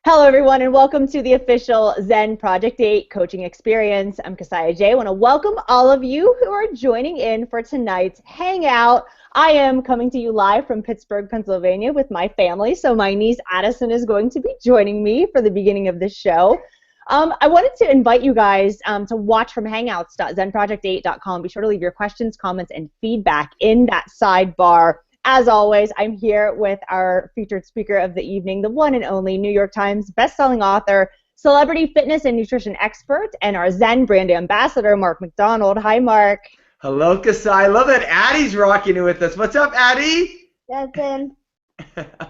Hello, everyone, and welcome to the official Zen Project 8 coaching experience. I'm Kasaya J. I want to welcome all of you who are joining in for tonight's hangout. I am coming to you live from Pittsburgh, Pennsylvania with my family, so my niece Addison is going to be joining me for the beginning of this show. I wanted to invite you guys to watch from hangouts.zenproject8.com. Be sure to leave your questions, comments, and feedback in that sidebar. As always, I'm here with our featured speaker of the evening, the one and only New York Times bestselling author, celebrity fitness and nutrition expert, and our Zen brand ambassador, Mark McDonald. Hi, Mark. Hello, Kasai. I love that Addie's rocking it with us. What's up, Addie? Justin.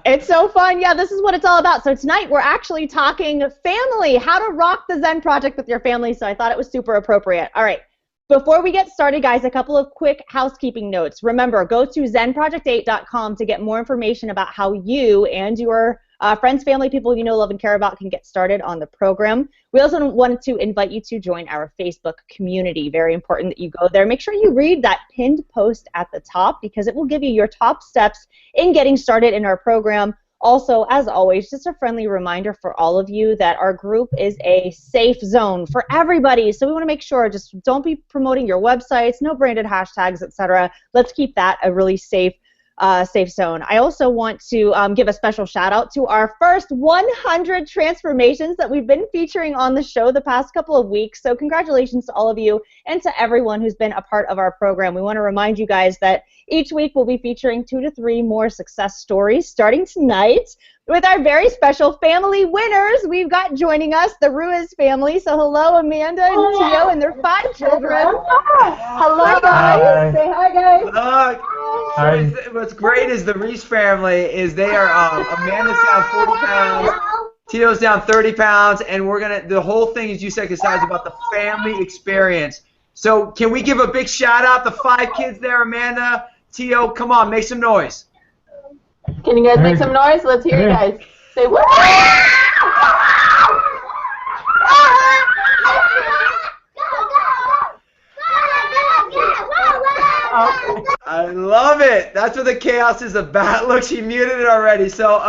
It's so fun. Yeah, this is what it's all about. So tonight we're actually talking family, how to rock the Zen project with your family. So I thought it was super appropriate. All right. Before we get started, guys, a couple of quick housekeeping notes. Remember, go to zenproject8.com to get more information about how you and your friends, family, people you know, love, and care about can get started on the program. We also wanted to invite you to join our Facebook community. Very important that you go there. Make sure you read that pinned post at the top because it will give you your top steps in getting started in our program. Also, as always, just a friendly reminder for all of you that our group is a safe zone for everybody. So we want to make sure, just don't be promoting your websites, no branded hashtags, etc. Let's keep that a really safe zone. I also want to give a special shout out to our first 100 transformations that we've been featuring on the show the past couple of weeks. So congratulations to all of you and to everyone who's been a part of our program. We want to remind you guys that each week we'll be featuring 2 to 3 more success stories starting tonight with our very special family winners. We've got joining us the Ruiz family. So hello, Amanda and Tio and their 5 children. Hello, guys. Say hi, guys. Hi. What's great is the Reese family is they are Amanda's down 40 pounds, Tio's down 30 pounds, and the whole thing, as you said, Kasai, is about the family experience. So can we give a big shout out to 5 kids there, Amanda, Tio? Come on, make some noise. Can you guys make some noise? Let's hear you guys. Say what? I love it. That's what the chaos is about. Look, she muted it already. So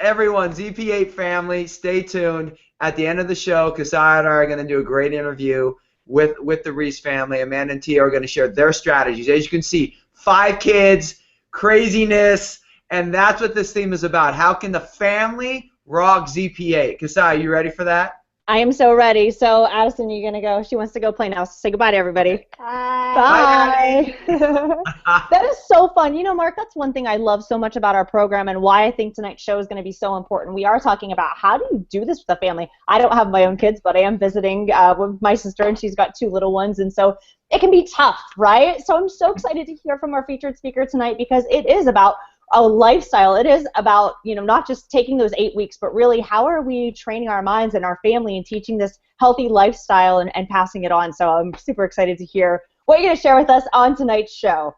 everyone, ZP8 family, stay tuned. At the end of the show, Kasai and I are going to do a great interview with the Reese family. Amanda and Tia are going to share their strategies. As you can see, 5 kids, craziness, and that's what this theme is about. How can the family rock ZP8? Kasai, you ready for that? I am so ready. So, Addison, you're going to go. She wants to go play now. So say goodbye to everybody. Bye. Bye. That is so fun. You know, Mark, that's one thing I love so much about our program and why I think tonight's show is going to be so important. We are talking about how do you do this with a family. I don't have my own kids, but I am visiting with my sister, and she's got 2 little ones, and so it can be tough, right? So I'm so excited to hear from our featured speaker tonight because it is about a lifestyle. It is about, you know, not just taking those 8 weeks, but really how are we training our minds and our family and teaching this healthy lifestyle and passing it on. So I'm super excited to hear what you're going to share with us on tonight's show.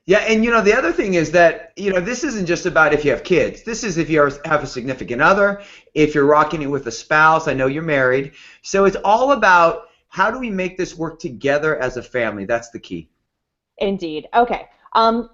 Yeah, and you know, the other thing is that, you know, this isn't just about if you have kids. This is if you have a significant other, if you're rocking it with a spouse. I know you're married. So it's all about how do we make this work together as a family. That's the key. Indeed. Okay. I'm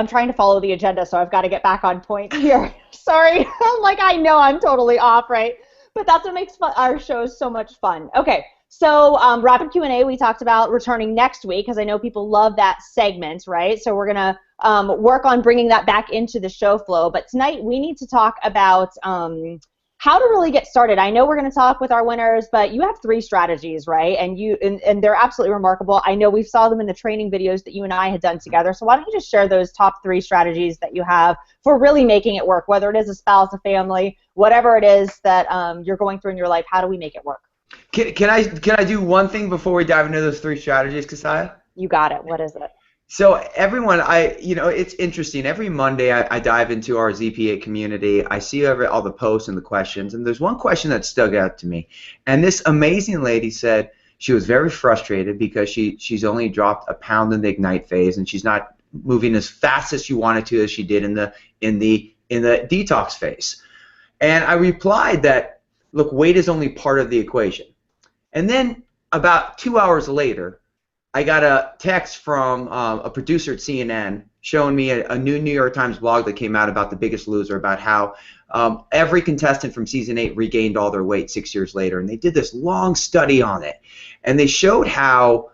trying to follow the agenda, so I've got to get back on point here. Sorry. I know I'm totally off, right? But that's what makes our shows so much fun. Okay, so rapid Q&A, we talked about returning next week because I know people love that segment, right? So we're going to work on bringing that back into the show flow. But tonight we need to talk about how to really get started. I know we're going to talk with our winners, but you have 3 strategies, right? And they're absolutely remarkable. I know we saw them in the training videos that you and I had done together. So why don't you just share those top 3 strategies that you have for really making it work, whether it is a spouse, a family, whatever it is that you're going through in your life. How do we make it work? Can I do one thing before we dive into those 3 strategies, Kasai? You got it. What is it? So everyone, it's interesting. Every Monday I dive into our ZP8 community. I see all the posts and the questions, and there's one question that stuck out to me. And this amazing lady said she was very frustrated because she's only dropped a pound in the Ignite phase, and she's not moving as fast as she wanted to as she did in the detox phase. And I replied that, look, weight is only part of the equation. And then about 2 hours later, I got a text from a producer at CNN, showing me a new New York Times blog that came out about The Biggest Loser, about how every contestant from season 8 regained all their weight 6 years later, and they did this long study on it, and they showed how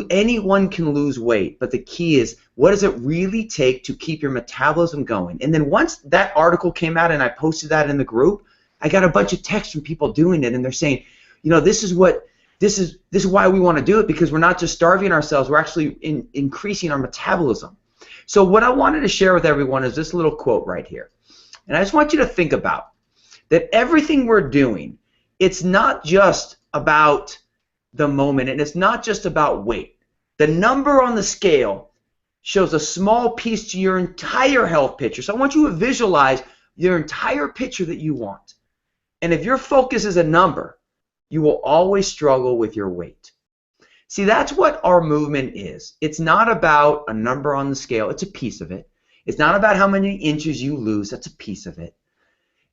anyone can lose weight, but the key is, what does it really take to keep your metabolism going? And then once that article came out and I posted that in the group, I got a bunch of texts from people doing it, and they're saying, you know, this is why we want to do it, because we're not just starving ourselves, we're actually increasing our metabolism. So what I wanted to share with everyone is this little quote right here. And I just want you to think about that everything we're doing, it's not just about the moment, and it's not just about weight. The number on the scale shows a small piece to your entire health picture. So I want you to visualize your entire picture that you want. And if your focus is a number, you will always struggle with your weight. See, that's what our movement is. It's not about a number on the scale. It's a piece of it. It's not about how many inches you lose. That's a piece of it.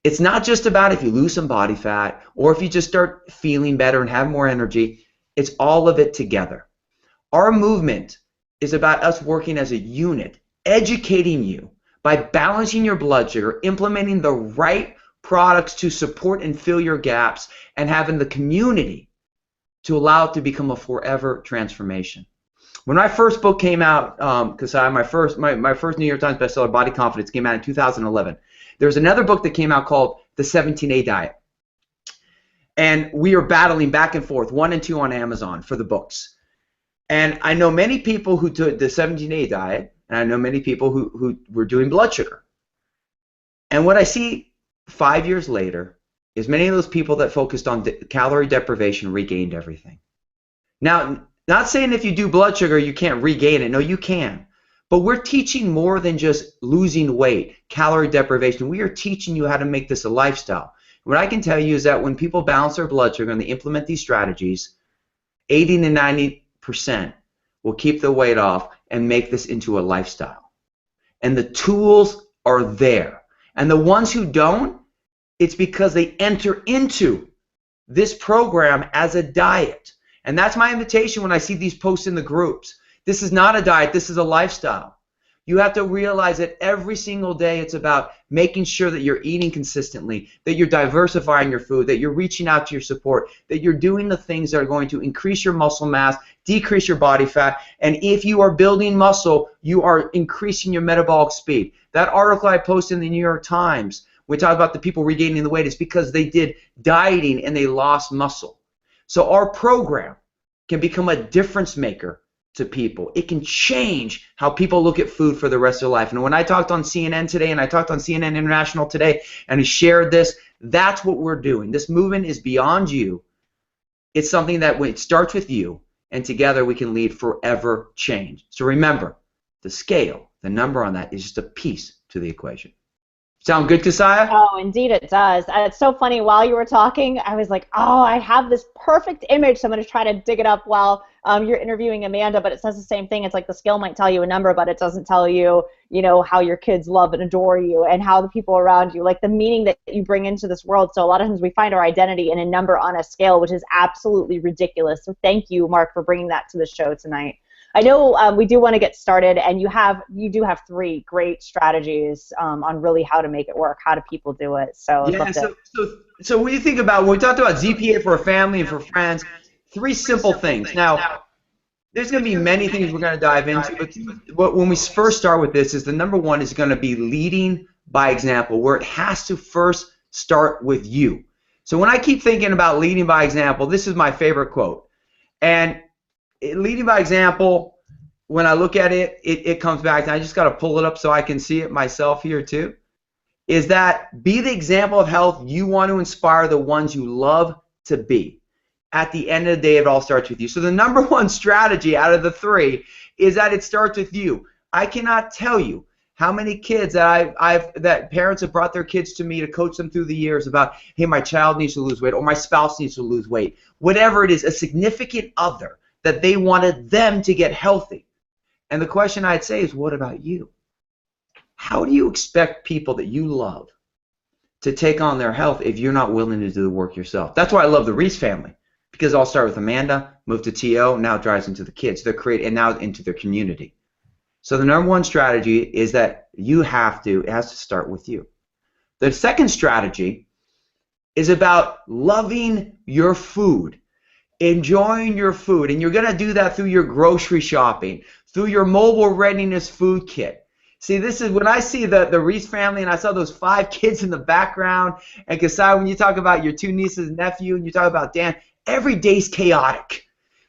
It's not just about if you lose some body fat or if you just start feeling better and have more energy. It's all of it together. Our movement is about us working as a unit, educating you by balancing your blood sugar, implementing the right products to support and fill your gaps, and having the community to allow it to become a forever transformation. When my first book came out, because my first New York Times bestseller, Body Confidence, came out in 2011. There was another book that came out called The 17A Diet. And we are battling back and forth, 1 and 2 on Amazon for the books. And I know many people who took the 17A diet, and I know many people who were doing blood sugar. And what I see 5 years later is many of those people that focused on calorie deprivation regained everything. Now, not saying if you do blood sugar you can't regain it. No, you can. But we're teaching more than just losing weight, calorie deprivation. We are teaching you how to make this a lifestyle. What I can tell you is that when people balance their blood sugar and they implement these strategies, 80 to 90% will keep the weight off and make this into a lifestyle. And the tools are there. And the ones who don't, it's because they enter into this program as a diet. And that's my invitation when I see these posts in the groups. This is not a diet, this is a lifestyle. You have to realize that every single day it's about making sure that you're eating consistently, that you're diversifying your food, that you're reaching out to your support, that you're doing the things that are going to increase your muscle mass, decrease your body fat, and if you are building muscle, you are increasing your metabolic speed. That article I posted in the New York Times, we talk about the people regaining the weight, is because they did dieting and they lost muscle. So our program can become a difference maker to people. It can change how people look at food for the rest of their life. And when I talked on CNN today, and I talked on CNN International today, and I shared this, that's what we're doing. This movement is beyond you. It's something that it starts with you, and together we can lead forever change. So remember, the scale, the number on that is just a piece to the equation. Sound good, Kasaya? Oh, indeed it does. It's so funny. While you were talking, I was like, oh, I have this perfect image, so I'm going to try to dig it up while you're interviewing Amanda, but it says the same thing. It's like the scale might tell you a number, but it doesn't tell you, you know, how your kids love and adore you and how the people around you, like the meaning that you bring into this world. So a lot of times we find our identity in a number on a scale, which is absolutely ridiculous. So thank you, Mark, for bringing that to the show tonight. I know we do want to get started, and you do have 3 great strategies on really how to make it work. How do people do it? So yeah. So when you think about, when we talked about ZP8 for a family and for friends, 3 simple things. Now, there's going to be many things we're going to dive into, but when we first start with this, is the number 1 is going to be leading by example, where it has to first start with you. So when I keep thinking about leading by example, this is my favorite quote. And leading by example, when I look at it, it comes back, and I just got to pull it up so I can see it myself here too, is that be the example of health you want to inspire the ones you love to be. At the end of the day, it all starts with you. So the number 1 strategy out of the 3 is that it starts with you. I cannot tell you how many kids that parents have brought their kids to me to coach them through the years about, hey, my child needs to lose weight, or my spouse needs to lose weight. Whatever it is, a significant other that they wanted them to get healthy. And the question I'd say is, what about you? How do you expect people that you love to take on their health if you're not willing to do the work yourself? That's why I love the Reese family, because I'll start with Amanda, move to TO, now it drives into the kids, and now into their community. So the number one strategy is that it has to start with you. The second strategy is about loving your food, enjoying your food, and you're going to do that through your grocery shopping, through your mobile readiness food kit. See, this is when I see the Reese family, and I saw those 5 kids in the background, and Kasai, when you talk about your 2 nieces and nephew, and you talk about Dan, every day's chaotic.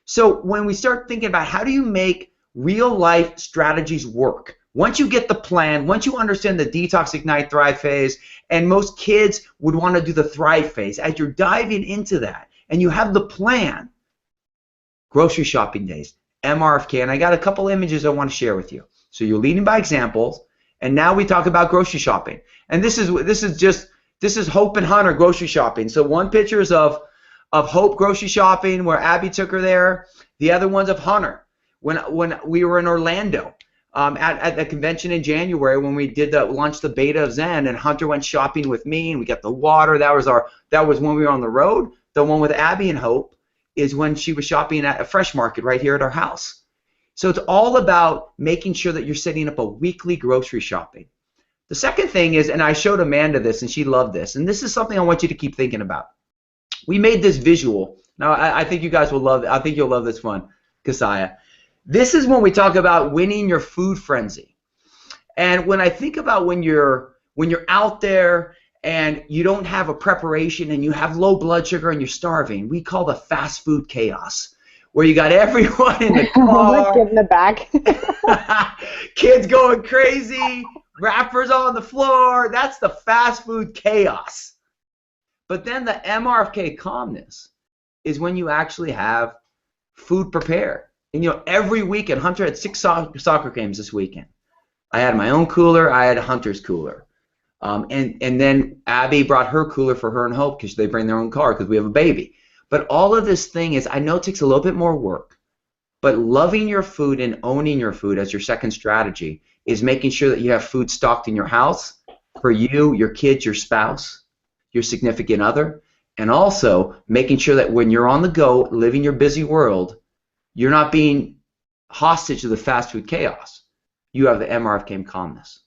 So when we start thinking about how do you make real life strategies work, once you get the plan, once you understand the detox, ignite, thrive phase, and most kids would want to do the thrive phase, as you're diving into that, and you have the plan, grocery shopping days, MRFK, and I got a couple images I want to share with you. So you're leading by examples, and now we talk about grocery shopping. And this is Hope and Hunter grocery shopping. So one picture is of Hope grocery shopping where Abby took her there. The other one's of Hunter when we were in Orlando at the convention in January when we did launched the beta of Zen, and Hunter went shopping with me, and we got the water. That was when we were on the road. The one with Abby and Hope is when she was shopping at a fresh market right here at our house. So it's all about making sure that you're setting up a weekly grocery shopping. The second thing is, and I showed Amanda this, and she loved this, and this is something I want you to keep thinking about. We made this visual. Now, I think you guys will love it. I think you'll love this one, Kasaya. This is when we talk about winning your food frenzy. And when I think about when you're out there and you don't have a preparation and you have low blood sugar and you're starving, we call the fast food chaos, where you got everyone in the car, Get in the back. kids going crazy, wrappers on the floor. That's the fast food chaos. But then the MRFK calmness is when you actually have food prepared. And every weekend, Hunter had 6 soccer games this weekend. I had my own cooler. I had Hunter's cooler. And then Abby brought her cooler for her and Hope because they bring their own car because we have a baby. But all of this thing is, I know it takes a little bit more work, but loving your food and owning your food as your second strategy is making sure that you have food stocked in your house for you, your kids, your spouse, your significant other, and also making sure that when you're on the go, living your busy world, you're not being hostage to the fast food chaos. You have the MRFK calmness.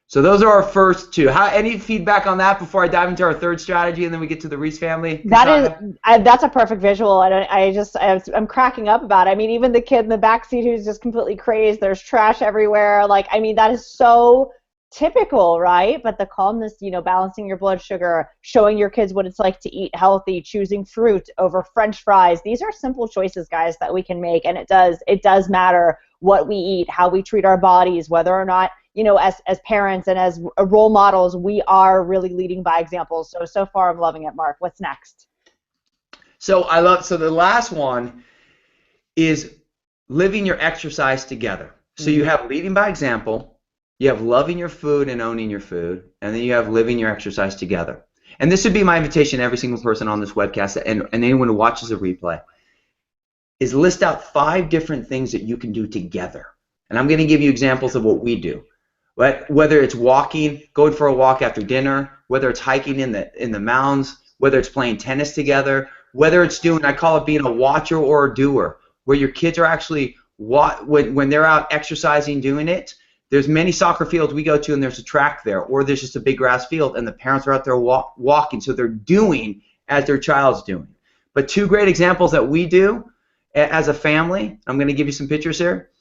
So those are our first 2. Any feedback on that before I dive into our third strategy and then we get to the Reese family? That's a perfect visual, and I'm cracking up about it. I mean, even the kid in the backseat who's just completely crazed. There's trash everywhere. Like, I mean, that is so typical, right? But the calmness, balancing your blood sugar, showing your kids what it's like to eat healthy, choosing fruit over French fries. These are simple choices, guys, that we can make, and it does matter what we eat, how we treat our bodies, whether or not, as parents and as role models, we are really leading by examples. So far I'm loving it. Mark, what's next? So the last one is living your exercise together. So you have leading by example, you have loving your food and owning your food, and then you have living your exercise together. And this would be my invitation to every single person on this webcast and anyone who watches the replay, is list out 5 different things that you can do together. And I'm going to give you examples of what we do. Whether it's walking, going for a walk after dinner, whether it's hiking in the mountains, whether it's playing tennis together, whether it's doing, I call it being a watcher or a doer, where your kids are actually, when they're out exercising, doing it, there's many soccer fields we go to and there's a track there, or there's just a big grass field and the parents are out there walking, so they're doing as their child's doing. But 2 great examples that we do as a family, I'm going to give you some pictures here.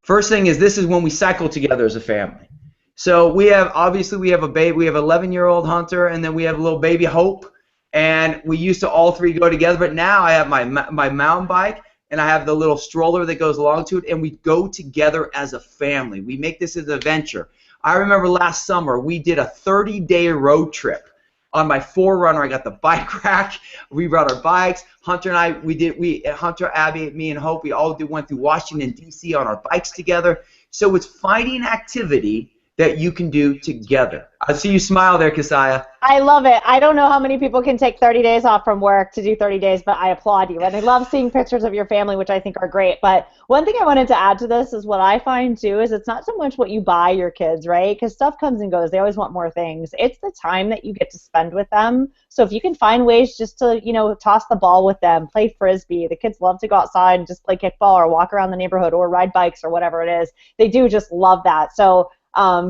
First thing is, this is when we cycle together as a family. So we have a baby, we have 11-year-old Hunter, and then we have a little baby Hope, and we used to all 3 go together, but now I have my mountain bike, and I have the little stroller that goes along to it, and we go together as a family. We make this as an adventure. I remember last summer we did a 30-day road trip. On my 4Runner, I got the bike rack. We rode our bikes. Hunter and I, Hunter, Abby, me, and Hope, we all went through Washington, D.C. on our bikes together. So it's finding activity that you can do together. I see you smile there, Keziah. I love it. I don't know how many people can take 30 days off from work to do 30 days, but I applaud you. And I love seeing pictures of your family, which I think are great. But one thing I wanted to add to this is what I find, too, is it's not so much what you buy your kids, right? Because stuff comes and goes. They always want more things. It's the time that you get to spend with them. So if you can find ways just to, you know, toss the ball with them, play Frisbee. The kids love to go outside and just play kickball or walk around the neighborhood or ride bikes or whatever it is. They do just love that. So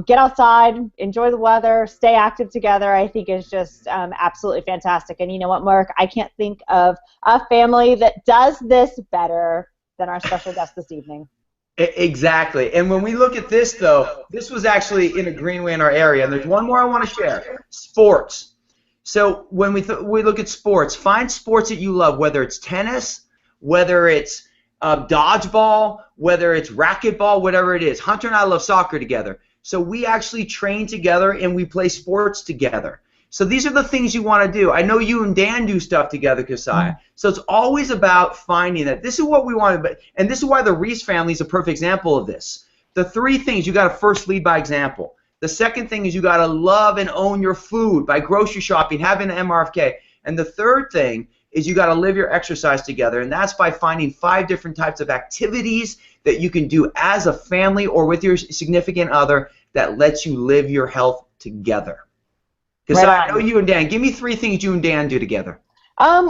get outside, enjoy the weather, stay active together, I think is just absolutely fantastic. And you know what, Mark? I can't think of a family that does this better than our special guest this evening. Exactly. And when we look at this, though, this was actually in a greenway in our area. And there's one more I want to share. Sports. So when we look at sports, find sports that you love, whether it's tennis, whether it's dodgeball, whether it's racquetball, whatever it is. Hunter and I love soccer together. So we actually train together and we play sports together. So these are the things you want to do. I know you and Dan do stuff together, Keziah. So it's always about finding that. This is what we want to, and this is why the Reese family is a perfect example of this. The three things, you got to first lead by example. The second thing is you got to love and own your food by grocery shopping, having an MRFK. And the third thing is you got to live your exercise together, and that's by finding 5 different types of activities that you can do as a family or with your significant other that lets you live your health together. Because I know you and Dan. Give me 3 things you and Dan do together.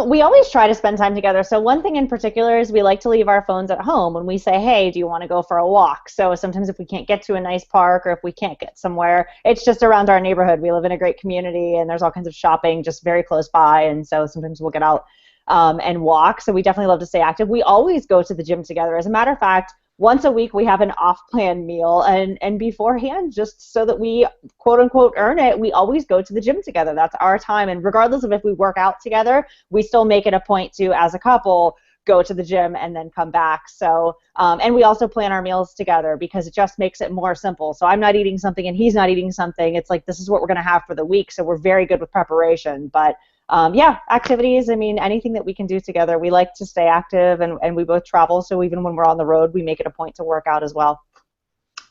We always try to spend time together. So one thing in particular is we like to leave our phones at home when we say, hey, do you want to go for a walk? So sometimes if we can't get to a nice park or if we can't get somewhere, it's just around our neighborhood. We live in a great community and there's all kinds of shopping just very close by. And so sometimes we'll get out and walk. So we definitely love to stay active. We always go to the gym together. As a matter of fact, once a week we have an off-plan meal, and beforehand, just so that we quote-unquote earn it, we always go to the gym together. That's our time, and regardless of if we work out together, we still make it a point to, as a couple, go to the gym and then come back. So, and we also plan our meals together because it just makes it more simple. So I'm not eating something and he's not eating something. It's like, this is what we're going to have for the week, so we're very good with preparation. But yeah, activities, I mean, anything that we can do together. We like to stay active, and we both travel, so even when we're on the road, we make it a point to work out as well.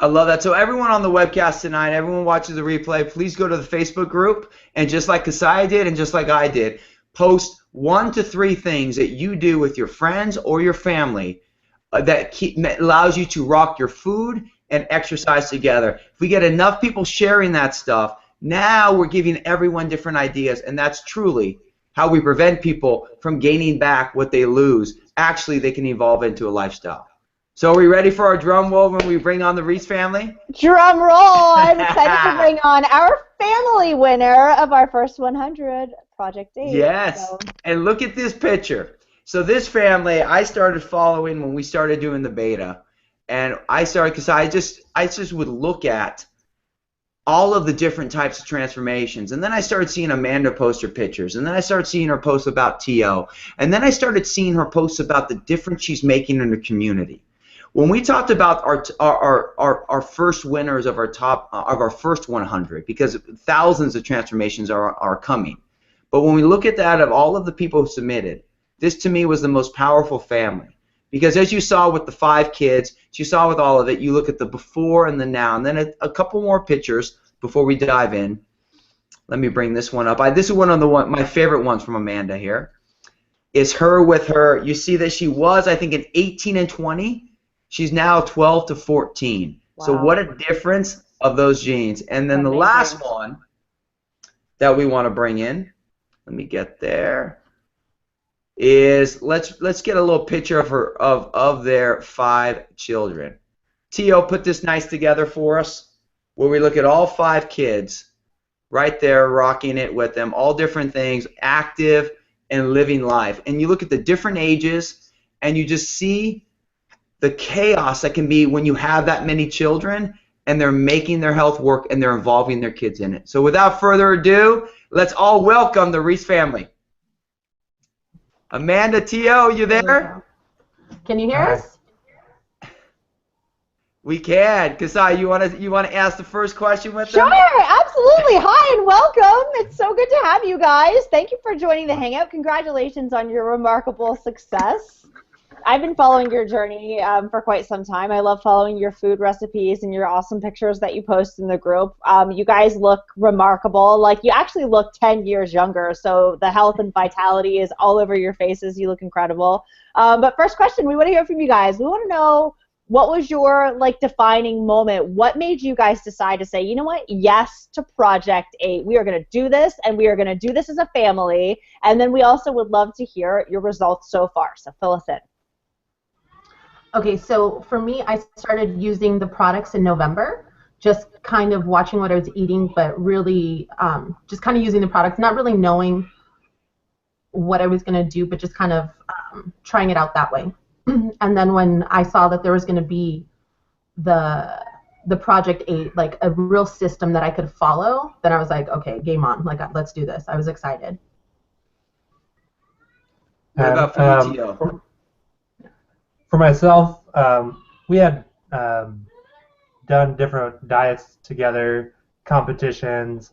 I love that. So everyone on the webcast tonight, everyone watches the replay, please go to the Facebook group, and just like Keziah did and just like I did, post 1 to 3 things that you do with your friends or your family that allows you to rock your food and exercise together. If we get enough people sharing that stuff, now we're giving everyone different ideas, and that's truly how we prevent people from gaining back what they lose. Actually, they can evolve into a lifestyle. So are we ready for our drum roll when we bring on the Reese family? Drum roll! I'm excited to bring on our family winner of our first 100, Project 8. Yes, so. And look at this picture. So this family I started following when we started doing the beta, and I started because I just would look at all of the different types of transformations. And then I started seeing Amanda post her pictures. And then I started seeing her post about TO. And then I started seeing her posts about the difference she's making in the community. When we talked about our first winners of our first 100, because thousands of transformations are coming. But when we look at that of all of the people who submitted, this to me was the most powerful family. Because as you saw with the 5 kids, as you saw with all of it, you look at the before and the now, and then a couple more pictures before we dive in. Let me bring this one up. This is one of my favorite ones from Amanda here. Is her with her. You see that she was, I think, in 18 and 20. She's now 12 to 14. Wow. So what a difference of those genes. And then the last one that we want to bring in, let me get there, is let's get a little picture of their 5 children. Tio put this nice together for us, where we look at all 5 kids right there rocking it with them, all different things, active and living life. And you look at the different ages, and you just see the chaos that can be when you have that many children and they're making their health work and they're involving their kids in it. So without further ado, let's all welcome the Reese family. Amanda, Tio, you there? Can you hear us? We can. Keziah, you want to ask the first question with them? Sure, absolutely. Hi and welcome. It's so good to have you guys. Thank you for joining the Hangout. Congratulations on your remarkable success. I've been following your journey for quite some time. I love following your food recipes and your awesome pictures that you post in the group. You guys look remarkable. Like, you actually look 10 years younger, so the health and vitality is all over your faces. You look incredible. But first question, we want to hear from you guys. We want to know, what was your defining moment? What made you guys decide to say, you know what, yes to Project 8. We are going to do this, and we are going to do this as a family. And then we also would love to hear your results so far. So fill us in. Okay, so for me, I started using the products in November, just kind of watching what I was eating, but really just kind of using the products, not really knowing what I was going to do, but just kind of trying it out that way. And then when I saw that there was going to be the Project 8, like a real system that I could follow, then I was like, okay, game on. Like, let's do this. I was excited. What about for you, Tio? For myself, we had done different diets together, competitions,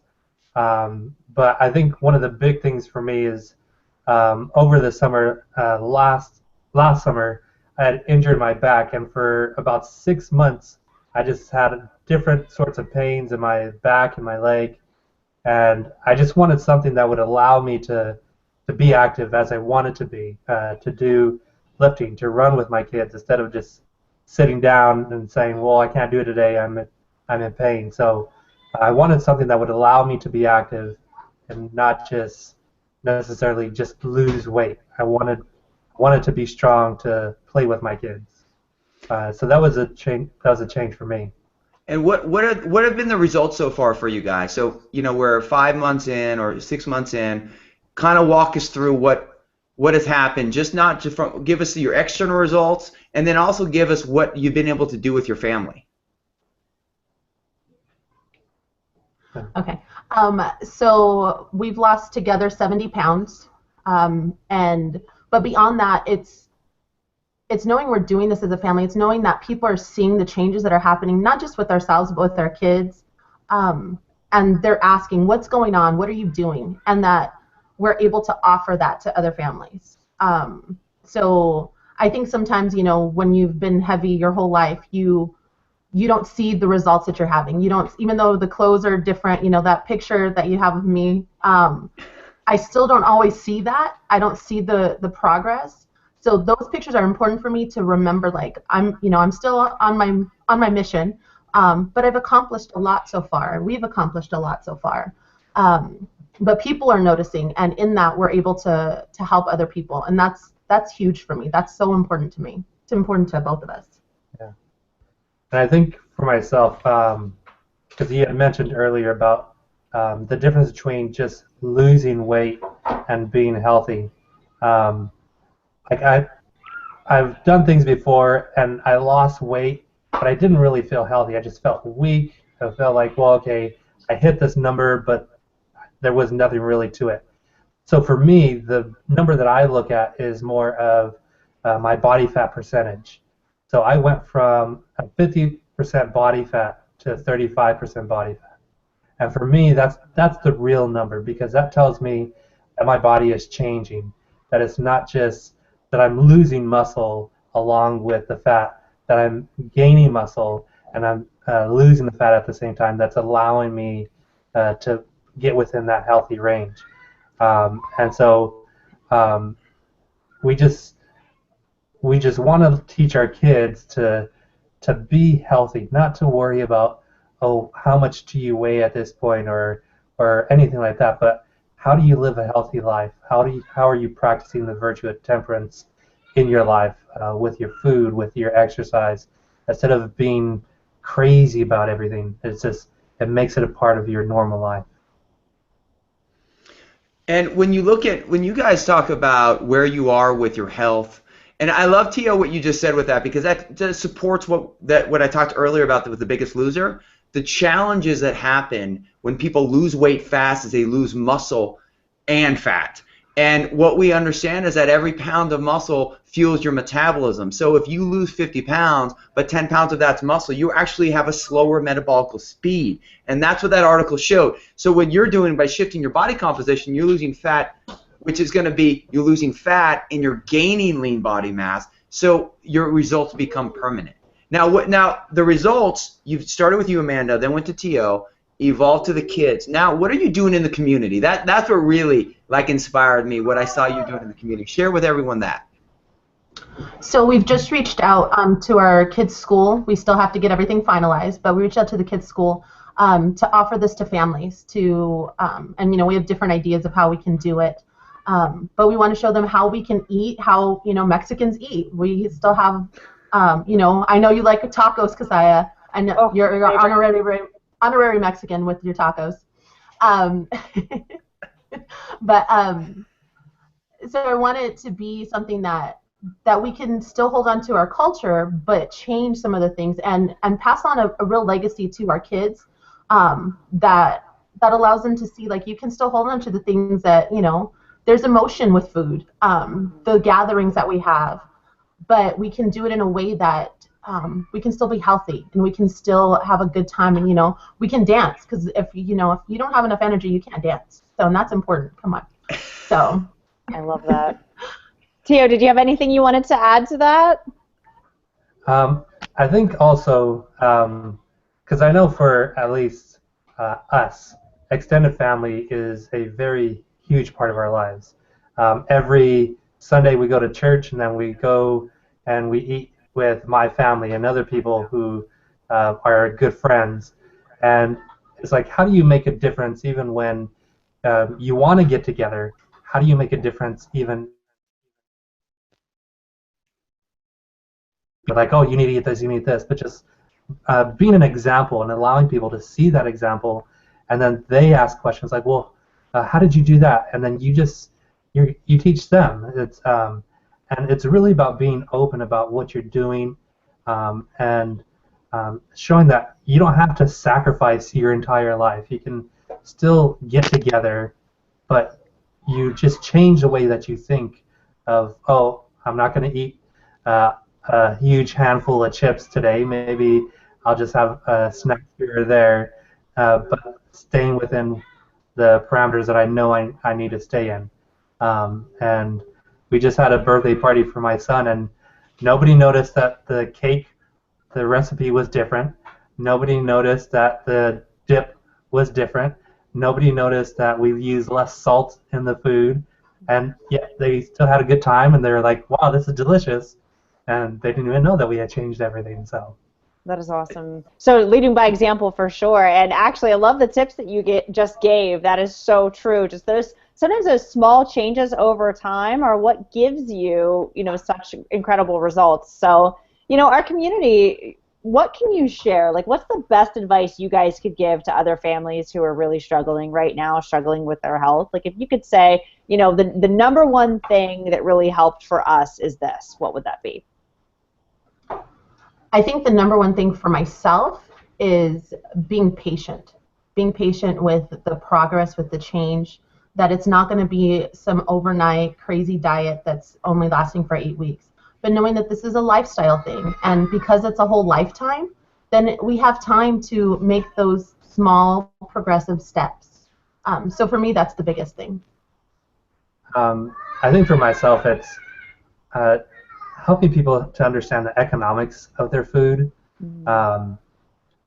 but I think one of the big things for me is over the summer, last summer, I had injured my back, and for about 6 months, I just had different sorts of pains in my back and my leg, and I just wanted something that would allow me to be active as I wanted to be, to do lifting, to run with my kids instead of just sitting down and saying, well, I can't do it today, I'm in pain. So I wanted something that would allow me to be active and not just necessarily just lose weight. I wanted to be strong to play with my kids. So that was a change. That was a change for me. And what have been the results so far for you guys? So we're 5 months in or 6 months in. Kind of walk us through what has happened. Just not just give us your external results, and then also give us what you've been able to do with your family. Okay. So we've lost together 70 pounds, but beyond that, it's knowing we're doing this as a family. It's knowing that people are seeing the changes that are happening, not just with ourselves, but with our kids. And they're asking, what's going on? What are you doing? And that we're able to offer that to other families. So I think sometimes, when you've been heavy your whole life, you don't see the results that you're having. You don't, even though the clothes are different, that picture that you have of me, I still don't always see that. I don't see the progress. So those pictures are important for me to remember. Like, I'm still on my mission, but I've accomplished a lot so far. We've accomplished a lot so far. But people are noticing, and in that we're able to help other people, and that's huge for me. That's so important to me. It's important to both of us. Yeah, and I think for myself, because you had mentioned earlier about the difference between just losing weight and being healthy. Like I've done things before and I lost weight, but I didn't really feel healthy. I just felt weak. I felt like, well, okay, I hit this number, but there was nothing really to it. So for me, the number that I look at is more of my body fat percentage. So I went from a 50% body fat to 35% body fat. And for me, that's the real number, because that tells me that my body is changing, that it's not just that I'm losing muscle along with the fat, that I'm gaining muscle and I'm losing the fat at the same time. That's allowing me to get within that healthy range. And so we just want to teach our kids to be healthy, not to worry about, oh, how much do you weigh at this point or anything like that, but how do you live a healthy life? How are you practicing the virtue of temperance in your life, with your food, with your exercise, instead of being crazy about everything? It makes it a part of your normal life. And when you guys talk about where you are with your health, and I love, Tio, what you just said with that, because that just supports what I talked earlier about with The Biggest Loser. The challenges that happen when people lose weight fast is they lose muscle and fat. And what we understand is that every pound of muscle fuels your metabolism. So if you lose 50 pounds, but 10 pounds of that's muscle, you actually have a slower metabolic speed. And that's what that article showed. So what you're doing by shifting your body composition, you're losing fat, which is going to be you're losing fat and you're gaining lean body mass. so your results become permanent. Now, now the results, you've started with you, Amanda, then went to TO, evolved to the kids. Now, what are you doing in the community? That's what really like inspired me, what I saw you doing in the community. Share with everyone that. So we've just reached out to our kids' school. We still have to get everything finalized, but we reached out to the kids' school to offer this to families. And we have different ideas of how we can do it. But we want to show them how we can eat, how Mexicans eat. We still have, I know you like tacos, Kasaya. I know you're honorary Mexican with your tacos. So I want it to be something that we can still hold on to our culture, but change some of the things and pass on a real legacy to our kids that allows them to see, like, you can still hold on to the things that, there's emotion with food, the gatherings that we have, but we can do it in a way that we can still be healthy and we can still have a good time, and we can dance, because if you don't have enough energy, you can't dance. So, and that's important. Come on. So I love that. Tio, did you have anything you wanted to add to that? I think also, because I know for at least us, extended family is a very huge part of our lives. Every Sunday we go to church, and then we go and we eat with my family and other people who are good friends. And it's like, how do you make a difference even when you want to get together? How do you make a difference even like, oh, you need to eat this, you need this, but just being an example and allowing people to see that example, and then they ask questions like, well, how did you do that? And then you teach them. And it's really about being open about what you're doing, and showing that you don't have to sacrifice your entire life. You can still get together, but you just change the way that you think of, oh, I'm not going to eat a huge handful of chips today. Maybe I'll just have a snack here or there, but staying within the parameters that I know I need to stay in. And we just had a birthday party for my son, and nobody noticed that the cake, the recipe was different. Nobody noticed that the dip was different. Nobody noticed that we used less salt in the food. And yet they still had a good time, and they were like, wow, this is delicious. And they didn't even know that we had changed everything. So that is awesome. So leading by example for sure. And actually, I love the tips that you just gave. That is so true. Just sometimes those small changes over time are what gives you, such incredible results. So, our community, what can you share? Like, what's the best advice you guys could give to other families who are really struggling right now, struggling with their health? Like, if you could say, the number one thing that really helped for us is this, what would that be? I think the number one thing for myself is being patient with the progress, with the change, that it's not going to be some overnight crazy diet that's only lasting for 8 weeks, but knowing that this is a lifestyle thing, and because it's a whole lifetime, then we have time to make those small progressive steps. So for me, that's the biggest thing. I think for myself, it's helping people to understand the economics of their food.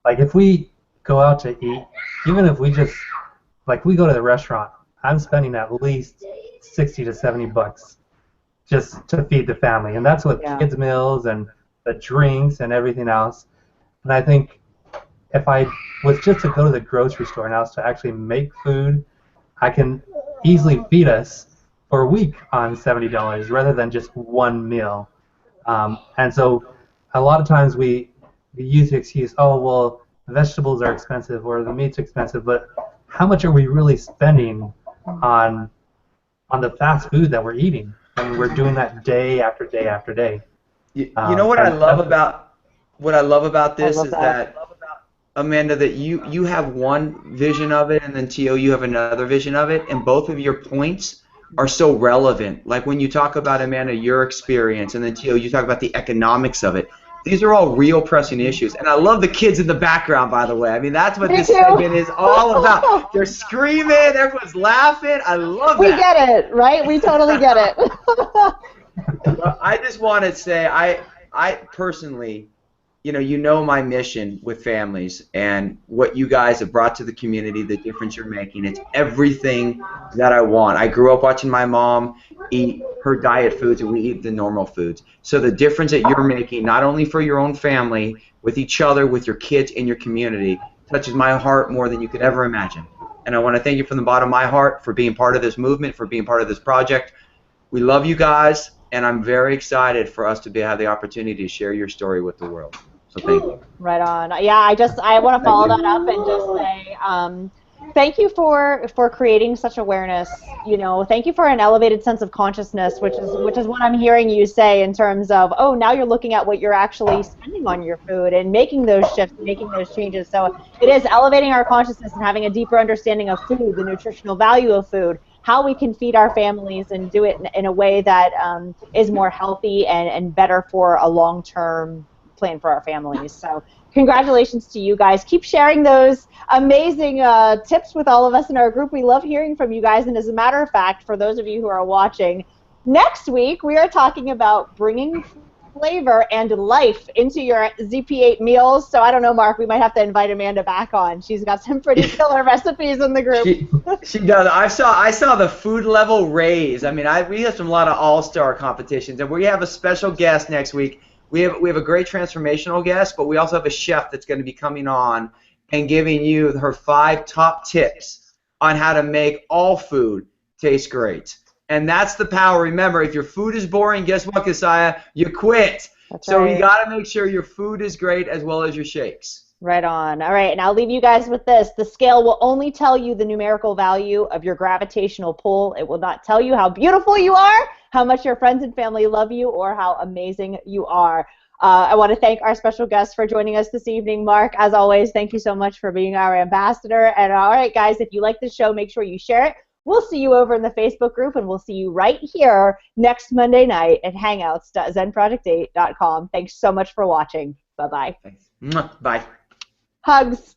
Like, if we go out to eat, even if we just, like, we go to the restaurant, I'm spending at least $60 to $70 just to feed the family, and that's with kids' meals and the drinks and everything else. And I think if I was just to go to the grocery store and I was to actually make food, I can easily feed us for a week on $70 rather than just one meal. And so a lot of times we use the excuse, oh, well, vegetables are expensive or the meat's expensive, but how much are we really spending on the fast food that we're eating? I mean, we're doing that day after day after day. You know what I love about this is that, Amanda, that you have one vision of it, and then Tio, you have another vision of it, and both of your points are so relevant. Like when you talk about, Amanda, your experience, and then Tio, you talk about the economics of it. These are all real pressing issues. And I love the kids in the background, by the way. I mean, that's what this segment is all about. They're screaming, everyone's laughing. I love that. We get it, right? We totally get it. Well, I just want to say, I personally, you know my mission with families and what you guys have brought to the community, the difference you're making. It's everything that I want. I grew up watching my mom eat her diet foods and we eat the normal foods. So the difference that you're making, not only for your own family, with each other, with your kids, in your community, touches my heart more than you could ever imagine. And I want to thank you from the bottom of my heart for being part of this movement, for being part of this project. We love you guys, and I'm very excited for us to have the opportunity to share your story with the world. So thank you. Right on. Yeah, I want to follow that up and just say thank you for creating such awareness. Thank you for an elevated sense of consciousness, which is what I'm hearing you say in terms of, oh, now you're looking at what you're actually spending on your food and making those shifts, making those changes. So it is elevating our consciousness and having a deeper understanding of food, the nutritional value of food, how we can feed our families and do it in a way that is more healthy and better for a long-term plan for our families. So congratulations to you guys. Keep sharing those amazing tips with all of us in our group. We love hearing from you guys. And as a matter of fact, for those of you who are watching, next week we are talking about bringing flavor and life into your ZP8 meals. So I don't know, Mark, we might have to invite Amanda back on. She's got some pretty killer recipes in the group. She does. I saw the food level raise. I mean, we have a lot of all-star competitions, and we have a special guest next week. We have a great transformational guest, but we also have a chef that's going to be coming on and giving you her 5 top tips on how to make all food taste great. And that's the power. Remember, if your food is boring, guess what, Keziah? You quit. That's so right. You got to make sure your food is great as well as your shakes. Right on. All right, and I'll leave you guys with this. The scale will only tell you the numerical value of your gravitational pull. It will not tell you how beautiful you are, how much your friends and family love you, or how amazing you are. I want to thank our special guest for joining us this evening. Mark, as always, thank you so much for being our ambassador. And all right, guys, if you like this show, make sure you share it. We'll see you over in the Facebook group, and we'll see you right here next Monday night at hangouts.zenproject8.com. Thanks so much for watching. Bye-bye. Thanks. Bye. Hugs.